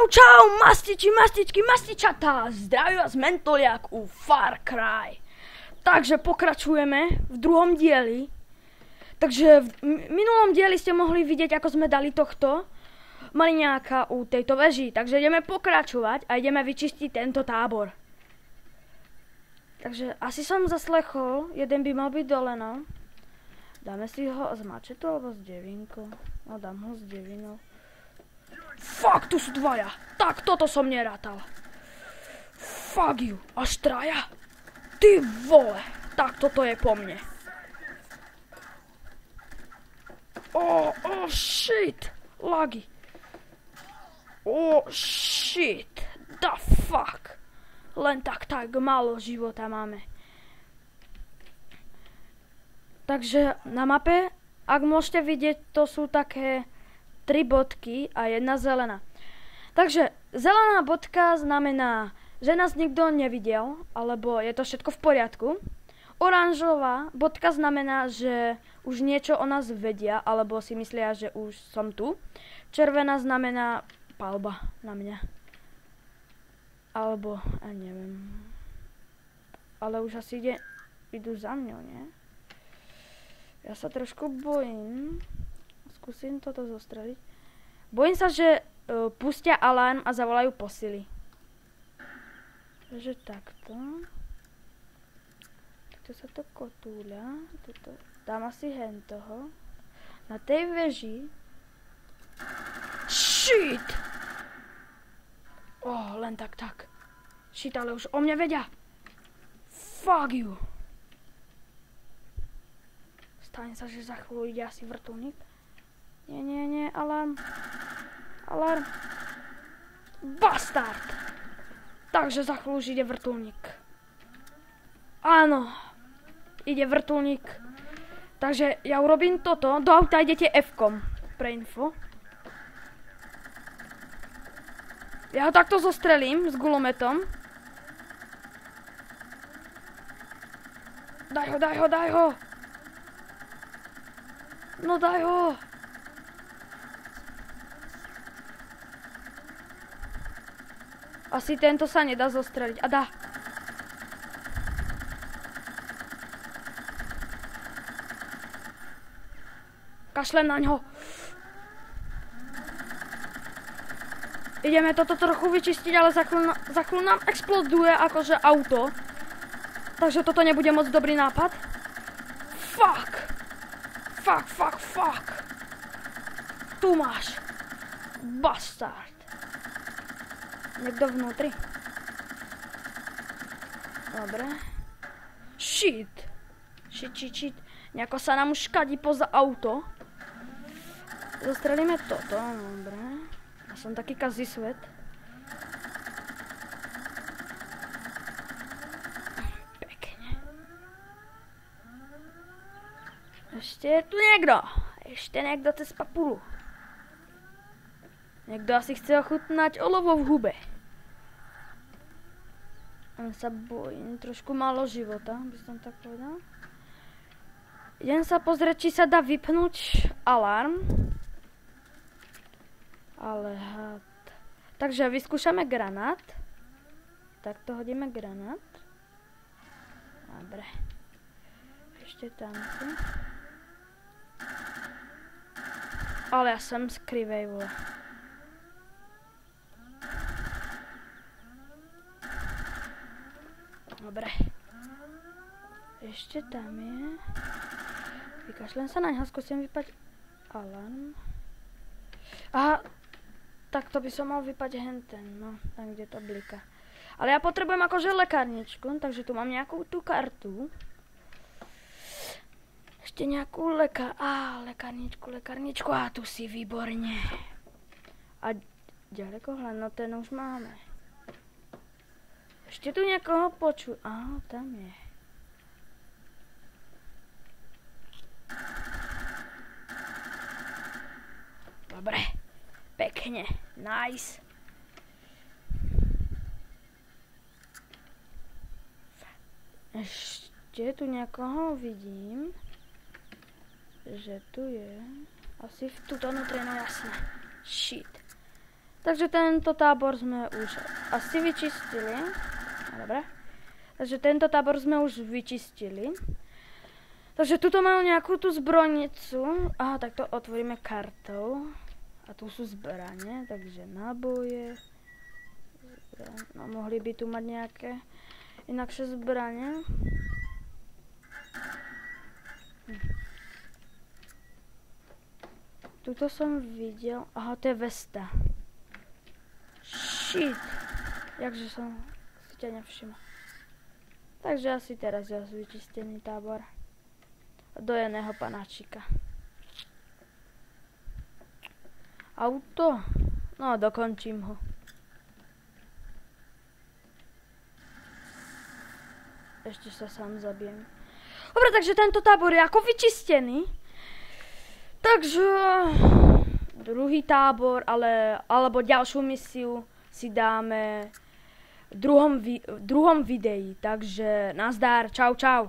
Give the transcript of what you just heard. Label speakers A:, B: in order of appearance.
A: Čau, mastiči, mastičky, mastičatá, zdraví vás Mentoliak u Far Cry. Takže pokračujeme v druhom dieli. Takže v minulom dieli ste mohli vidieť, ako sme dali tohto maliňáka u tejto veži. Takže ideme pokračovať a ideme vyčistiť tento tábor. Takže asi som zaslechol, jeden by mal byť dole, no. Dáme si ho z mačetu alebo s devinkou? No dám ho s devinou. Fuck, tu sú dvaja. Tak, toto som nerátal. Fuck you. Až traja? Ty vole. Tak, toto je po mne. Oh, shit. Lagi. Oh, shit. The fuck. Len tak málo života máme. Takže na mape, ak môžete vidieť, to sú také 3 bodky a jedna zelená. Takže zelená bodka znamená, že nás nikto nevidel, alebo je to všetko v poriadku. Oranžová bodka znamená, že už niečo o nás vedia, alebo si myslia, že už som tu. Červená znamená palba na mňa. Alebo, ja neviem. Ale už asi idú za mňou, nie? Ja sa trošku bojím. Skúsim toto zostreliť. Bojím sa, že pustia alarm a zavolajú posily. Takže takto. Takto sa to kotúľa. Dám asi hen toho. Na tej veži. Shit! Len tak. Shit, ale už o mne vedia. Fuck you. Stane sa, že za chvíľu ide asi vrtuľník. Nie, alarm. Alarm. Bastard. Takže za chvíľu už ide vrtuľník. Áno. Ide vrtuľník. Takže ja urobím toto. Do auta idete F-kom. Pre info. Ja ho takto zostrelím s gulometom. Daj ho. No daj ho. Asi tento sa nedá zostreliť. A dá. Kašlem na ňo. Ideme toto trochu vyčistiť, ale za chvíľu nám exploduje akože auto. Takže toto nebude moc dobrý nápad. Fuck. Tu máš. Bastard. Niekto vnútri? Dobre. Shit. Nejako sa nám už škadí poza auto. Zostrelíme toto, dobre. Ja som taký kazí svet. Pekne. Ešte je tu niekto. Ešte niekto cez papulu. Niekto asi chce ochutnať olovo v hube. On sa bojím, trošku málo života, by som tak povedal. Idem sa pozrieť, či sa dá vypnúť alarm. Ale had. Takže vyskúšame granát. Takto hodíme granát. Dobre. Ešte tamto. Ale ja som skrivej, vole. Dobre. Ešte tam je. Vykašlem sa na ňa, skúsim vypať alarm. Aha, takto by som mal vypať henten, no, tam kde to blika. Ale ja potrebujem akože lekárničku, takže tu mám nejakú tú kartu. Ešte nejakú lekárničku, a tu si výborne. A ďaleko hľad, no ten už máme. Ešte tu niekoho počuť. Á, tam je. Dobre. Pekne. Nice. Ešte tu niekoho vidím. Že tu je. Asi v tuto vnútri, no jasné. Shit. Takže tento tábor sme už asi vyčistili. Dobre. Takže tento tábor sme už vyčistili. Takže tuto majú nejakú tú zbrojnicu. Aha, tak to otvoríme kartou. A tu sú zbrane, takže náboje. No, mohli by tu mať nejaké inakšie zbrane. Tuto som videl. Aha, to je Vesta. Shit. Jakže som si ťa nevšimol. Takže asi teraz je vyčistený tábor. Dojeného panáčika. Auto. No, dokončím ho. Ešte sa sám zabijem. Dobre, takže tento tábor je ako vyčistený. Takže druhý tábor, alebo ďalšiu misiu si dáme v druhom videi. Takže nazdar, čau, čau.